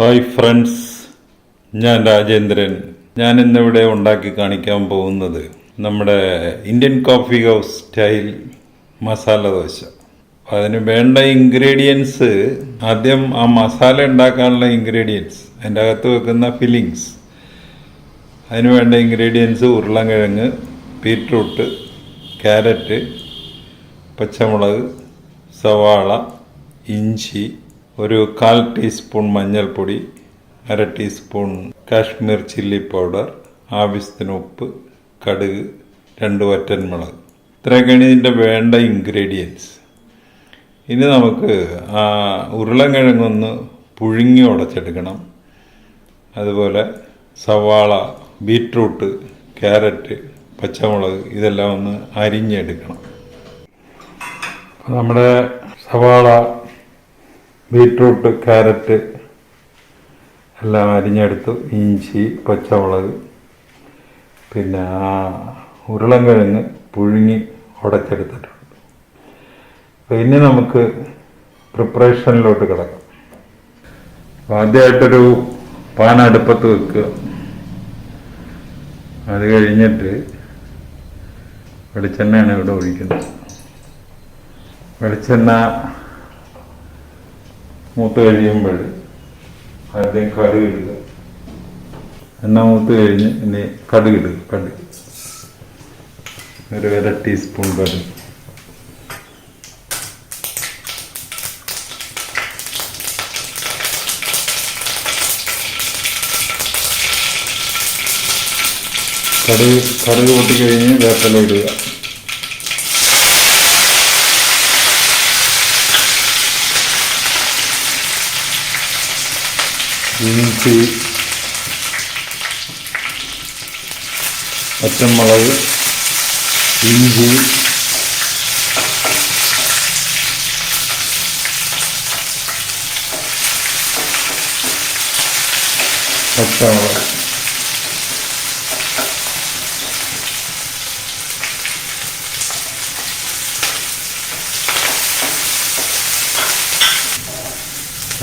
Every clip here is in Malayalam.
ഹായ് ഫ്രണ്ട്സ്, ഞാൻ രാജേന്ദ്രൻ. ഞാൻ ഇന്നിവിടെ ഉണ്ടാക്കി കാണിക്കാൻ പോകുന്നത് നമ്മുടെ Indian coffee house style masala dosa. അതിന് വേണ്ട ഇൻഗ്രീഡിയൻസ്, ആദ്യം ആ മസാല ഉണ്ടാക്കാനുള്ള ഇൻഗ്രീഡിയൻസ്, അതിൻ്റെ അകത്ത് വെക്കുന്ന ഫില്ലിങ്സ്. അതിന് വേണ്ട ഇൻഗ്രീഡിയൻസ്: ഉരുളൻകിഴങ്ങ്, ബീറ്റ്റൂട്ട്, ക്യാരറ്റ്, പച്ചമുളക്, സവാള, ഇഞ്ചി, ഒരു 1/4 ടീസ്പൂൺ മഞ്ഞൾപ്പൊടി, 1/2 ടീസ്പൂൺ കാശ്മീർ ചില്ലി പൗഡർ, ആവശ്യത്തിന് ഉപ്പ്, കടുക്, 2 വറ്റൻമുളക്. ഇത്രയൊക്കെയാണ് ഇതിൻ്റെ വേണ്ട ഇൻഗ്രീഡിയൻസ്. ഇനി നമുക്ക് ആ ഉരുളൻകിഴങ്ങൊന്ന് പുഴുങ്ങി ഉടച്ചെടുക്കണം. അതുപോലെ സവാള, ബീറ്റ്റൂട്ട്, ക്യാരറ്റ്, പച്ചമുളക് ഇതെല്ലാം ഒന്ന് അരിഞ്ഞെടുക്കണം. നമ്മുടെ സവാള, ബീറ്റ്റൂട്ട്, ക്യാരറ്റ് എല്ലാം അരിഞ്ഞെടുത്തു. ഇഞ്ചി, പച്ചമുളക്, പിന്നെ ഉരുളൻകിഴങ്ങ് പുഴുങ്ങി ഉടച്ചെടുത്തിട്ടുണ്ട്. അപ്പോൾ ഇനി നമുക്ക് പ്രിപ്പറേഷനിലോട്ട് കിടക്കാം. ആദ്യമായിട്ടൊരു പാൻ അടുപ്പത്ത് വെക്കുക. അത് കഴിഞ്ഞിട്ട് വെളിച്ചെണ്ണയാണ് ഇവിടെ ഒഴിക്കുന്നത്. വെളിച്ചെണ്ണ മൂത്ത് കഴിയുമ്പോൾ ആദ്യം കടുക് ഇടുക. എണ്ണ മൂത്ത് കഴിഞ്ഞ് ഇനി കടുക് ഇടുക. കടുക് ഒരു 1/2 ടീസ്പൂൺ കടുക്. കടുക് പൊട്ടിക്കഴിഞ്ഞ് വേപ്പില ഇടുക. ഇഞ്ചി, പച്ചമുളക്, ഇഞ്ചി, പച്ചമുളക്,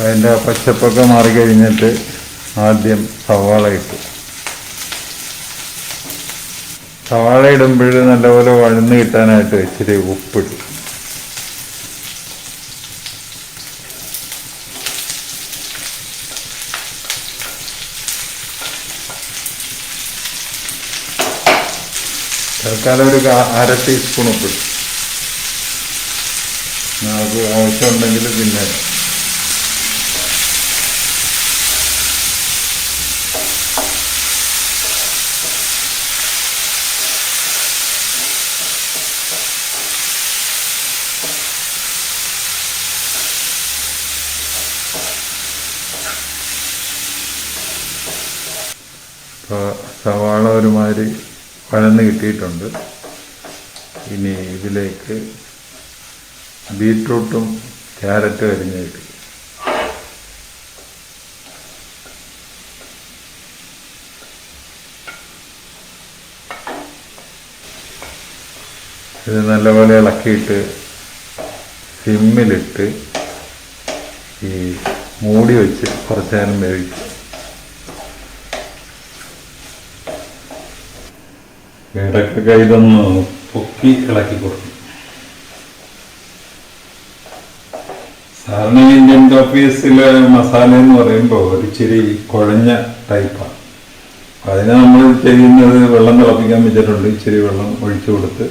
അതിൻ്റെ പച്ചപ്പൊക്കെ മാറിക്കഴിഞ്ഞിട്ട് ആദ്യം സവാള ഇട്ടു. സവാള ഇടുമ്പോൾ നല്ലപോലെ വഴന്ന് കിട്ടാനായിട്ട് ഇച്ചിരി ഉപ്പിട്ടു. തൽക്കാലം ഒരു 1/2 ടീസ്പൂൺ ഉപ്പിട്ടു. നമുക്ക് ആവശ്യമുണ്ടെങ്കിൽ പിന്നെ സവാള ഒരുമാതിരി വഴന്ന് കിട്ടിയിട്ടുണ്ട്. ഇനി ഇതിലേക്ക് ബീറ്റ്റൂട്ടും ക്യാരറ്റും അരിഞ്ഞിട്ട് ഇത് നല്ലപോലെ ഇളക്കിയിട്ട് സിമ്മിലിട്ട് ഈ മൂടി വെച്ച് കുറച്ച് നേരം വേവിക്കും. ഇടയ്ക്കൊക്കെ ഇതൊന്ന് പൊക്കി ഇളക്കി കൊടുക്കും. സാധാരണ ഇന്ത്യൻ കോഫീസിലെ മസാല എന്ന് പറയുമ്പോൾ ഒരിച്ചിരി കുഴഞ്ഞ ടൈപ്പാണ്. അതിന് നമ്മൾ ചെയ്യുന്നത്, വെള്ളം തിളപ്പിക്കാൻ വെച്ചിട്ടുണ്ട്. ഇച്ചിരി വെള്ളം ഒഴിച്ചു കൊടുത്ത്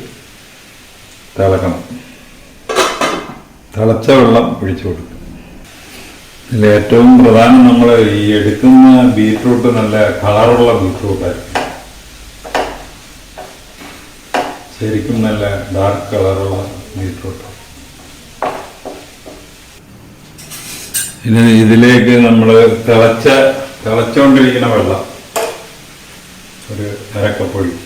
തിളക്കണം. തിളച്ച വെള്ളം ഒഴിച്ചു കൊടുക്കും. ഇതിൽ ഏറ്റവും പ്രധാനം, നമ്മൾ ഈ എടുക്കുന്ന ബീറ്റ്റൂട്ട് നല്ല കളറുള്ള ബീറ്റ്റൂട്ടായിരിക്കും. ശരിക്കും നല്ല ഡാർക്ക് കളറുള്ള ബീറ്റ്റൂട്ട്. ഇനി ഇതിലേക്ക് നമ്മൾ തിളച്ചുകൊണ്ടിരിക്കുന്ന വെള്ളം ഒരു 1/2 കപ്പ് ഒഴിക്കും.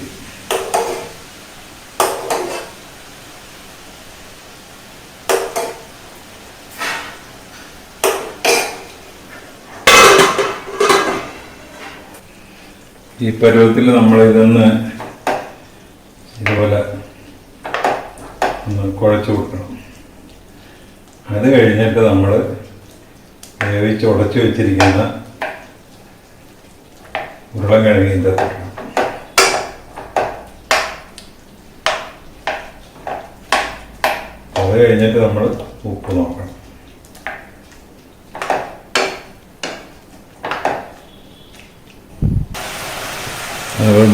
ഈ പരുവത്തിൽ നമ്മൾ ഇതൊന്ന് ഇതുപോലെ ഒന്ന് കുഴച്ച് കൊടുക്കണം. അത് കഴിഞ്ഞിട്ട് നമ്മൾ വേവിച്ച് ഉടച്ചു വെച്ചിരിക്കുന്ന ഉരുളക്കിഴങ്ങിൻ്റെ അത് കഴിഞ്ഞിട്ട് നമ്മൾ ഉപ്പ് നോക്കണം.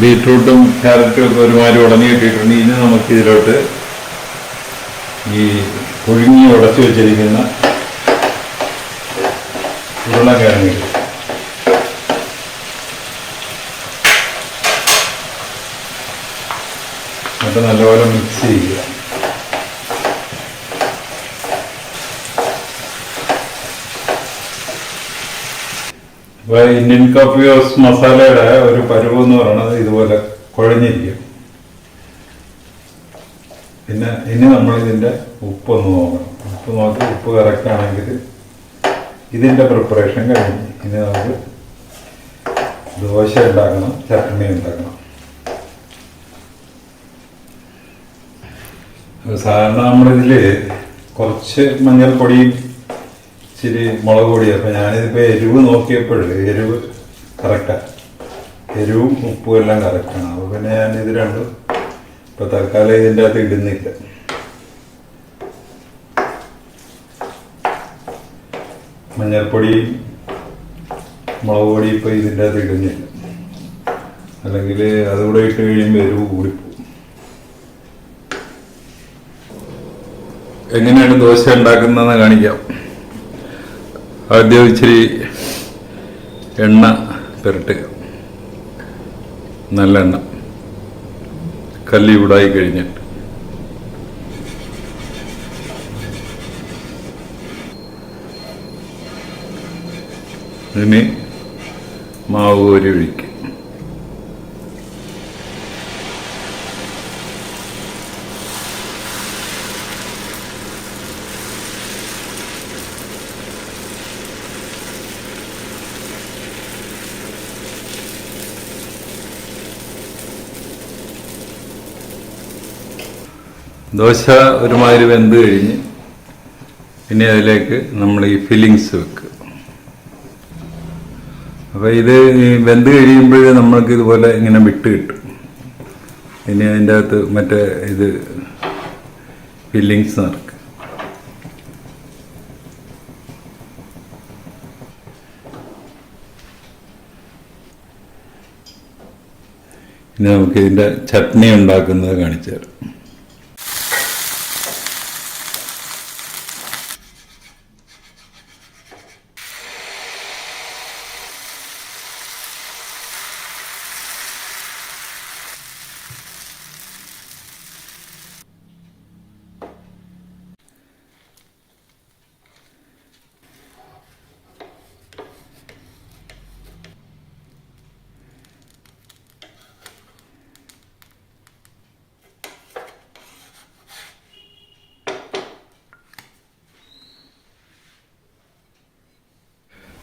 ബീറ്റ്റൂട്ടും ക്യാരറ്റും ഒക്കെ ഒരുമാതിരി ഉടഞ്ഞു കിട്ടിയിട്ടുണ്ട്. ഇനി നമുക്ക് ഇതിലോട്ട് ഈ പുഴുങ്ങി ഉടച്ചു വെച്ചിരിക്കുന്ന ഉരുളക്കിഴങ്ങ് എന്നിട്ട് നല്ലപോലെ മിക്സ് ചെയ്യുക. അപ്പോൾ ഇന്ത്യൻ കോഫി ഹൗസ് മസാലയുടെ ഒരു പരുവ് എന്ന് പറയുന്നത് ഇതുപോലെ കുഴഞ്ഞിരിക്കും. പിന്നെ ഇനി നമ്മൾ ഇതിൻ്റെ ഉപ്പൊന്ന് നോക്കണം. ഉപ്പ് നോക്കി ഉപ്പ് കറക്റ്റ് ആണെങ്കിൽ ഇതിൻ്റെ പ്രിപ്പറേഷൻ കഴിഞ്ഞു. ഇനി നമുക്ക് ദോശ ഉണ്ടാക്കണം, ചട്നി ഉണ്ടാക്കണം. സാധാരണ നമ്മളിതിൽ കുറച്ച് മഞ്ഞൾപ്പൊടിയും ഇച്ചിരി മുളക് പൊടിയും. അപ്പം ഞാനിതിപ്പോൾ എരിവ് നോക്കിയപ്പോൾ എരിവ് കറക്റ്റാണ്. എരിവും ഉപ്പും എല്ലാം കറക്റ്റാണ്. അപ്പോൾ പിന്നെ ഞാനിത് രണ്ടും ഇപ്പോൾ തൽക്കാലം ഇതിൻ്റെ അകത്ത് ഇടുന്നില്ല. മഞ്ഞൾപ്പൊടിയും മുളക് പൊടിയും ഇപ്പോൾ ഇതിൻ്റെ അകത്ത് ഇടുന്നില്ല. അല്ലെങ്കിൽ അതുകൂടെ ഇട്ട് കഴിയുമ്പോൾ എരിവ് കൂടിപ്പോകും. എങ്ങനെയാണ് ദോശ ഉണ്ടാക്കുന്നതെന്ന് കാണിക്കാം. ആദ്യം ഇച്ചിരി എണ്ണ പുരട്ടുക. നല്ലെണ്ണ കല്ലി ചൂടായി കഴിഞ്ഞിട്ട് ഇനി മാവ് കോരി ഒഴിക്കുക. ദോശ ഒരുമാതിരി വെന്ത് കഴിഞ്ഞ് പിന്നെ അതിലേക്ക് നമ്മൾ ഈ ഫില്ലിങ്സ് വെക്കുക. അപ്പോൾ ഇത് വെന്ത് കഴിയുമ്പോൾ നമ്മൾക്ക് ഇതുപോലെ ഇങ്ങനെ വിട്ട് കിട്ടും. ഇനി അതിൻ്റെ അകത്ത് മറ്റേ ഇത് ഫില്ലിങ്സ് നിറക്കുക. ഇനി നമുക്ക് ഇതിൻ്റെ ചട്നി ഉണ്ടാക്കുന്നത് കാണിച്ചു തരാം.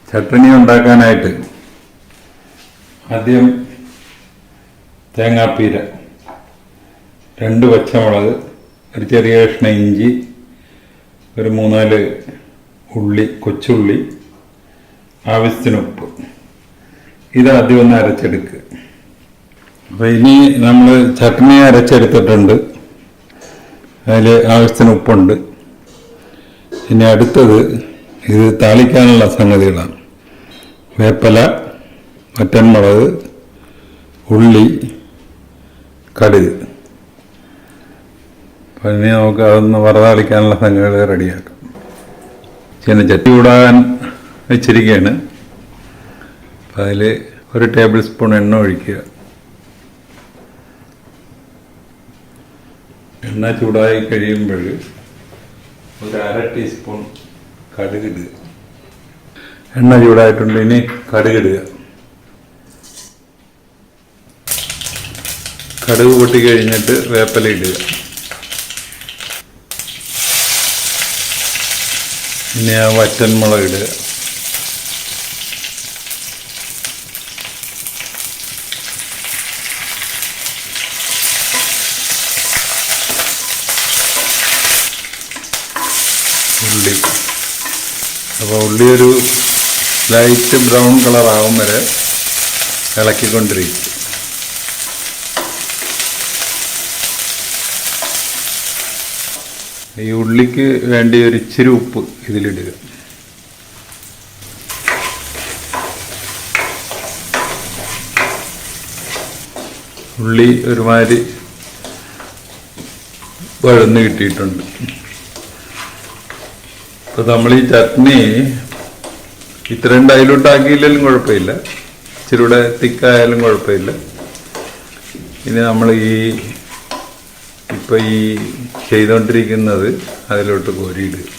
ചട്നി ഉണ്ടാക്കാനായിട്ട് ആദ്യം തേങ്ങാപ്പീര, 2 പച്ചമുളക്, ഒരു ചെറിയ കഷ്ണം ഇഞ്ചി, ഒരു 3-4 ഉള്ളി, കൊച്ചുള്ളി, ആവശ്യത്തിന് ഉപ്പ്. ഇതാദ്യം ഒന്ന് അരച്ചെടുക്കുക. അപ്പോൾ ഇനി നമ്മൾ ചട്നി അരച്ചെടുത്തിട്ടുണ്ട്. അതിൽ ആവശ്യത്തിന് ഉപ്പുണ്ട്. ഇനി അടുത്തത് ഇത് താളിക്കാനുള്ള സംഗതികളാണ്. വേപ്പില, വറ്റൻമുളക്, ഉള്ളി, കടുക്. അപ്പം ഇനി നമുക്ക് അതൊന്ന് വറതാളിക്കാനുള്ള സംഗതികൾ റെഡിയാക്കാം. ചട്ടി ചൂടാൻ വെച്ചിരിക്കുകയാണ്. അപ്പം അതിൽ 1 ടേബിൾ സ്പൂൺ എണ്ണ ഒഴിക്കുക. എണ്ണ ചൂടായി കഴിയുമ്പോൾ 1/2 ടീസ്പൂൺ കടുകിടുക. എണ്ണ ചൂടായിട്ടുണ്ട്. ഇനി കടുകിടുക. കടുക് പൊട്ടിക്കഴിഞ്ഞിട്ട് വേപ്പില ഇടുക. ഇനി ആ വറ്റൻമുളക് ഇടുക. ഉള്ളി. അപ്പോൾ ഉള്ളി ഒരു ലൈറ്റ് ബ്രൗൺ കളറാകും വരെ ഇളക്കിക്കൊണ്ടിരിക്കും. ഈ ഉള്ളിക്ക് വേണ്ടി ഒരു ഇച്ചിരി ഉപ്പ് ഇതിലിടുക. ഉള്ളി ഒരുമാതിരി വഴന്ന് കിട്ടിയിട്ടുണ്ട്. ഇപ്പം നമ്മൾ ഈ ചട്നി ഇത്രയും ഡൈലൂട്ടാക്കിയില്ലെങ്കിലും കുഴപ്പമില്ല, ഇച്ചിരി കൂടെ തിക്കായാലും കുഴപ്പമില്ല. ഇനി നമ്മൾ ഇപ്പം ഈ ചെയ്തുകൊണ്ടിരിക്കുന്നത് അതിലോട്ട് കോരിയിടുക.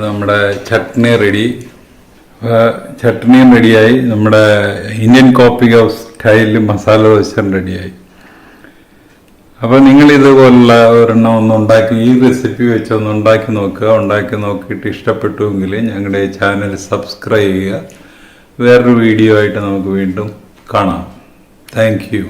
നമ്മുടെ ചട്നി റെഡി. ചട്നിയും റെഡിയായി. നമ്മുടെ ഇന്ത്യൻ കോഫി ഹൗസ് സ്റ്റൈലിൽ മസാല ദോശ റെഡിയായി. അപ്പോൾ നിങ്ങൾ ഇതുപോലുള്ള ഒരെണ്ണം ഒന്ന് ഉണ്ടാക്കി, ഈ റെസിപ്പി വെച്ച് ഒന്ന് ഉണ്ടാക്കി നോക്കുക. ഉണ്ടാക്കി നോക്കിയിട്ട് ഇഷ്ടപ്പെട്ടുവെങ്കിൽ ഞങ്ങളുടെ ചാനൽ സബ്സ്ക്രൈബ് ചെയ്യുക. വേറൊരു വീഡിയോ ആയിട്ട് നമുക്ക് വീണ്ടും കാണാം. Thank you.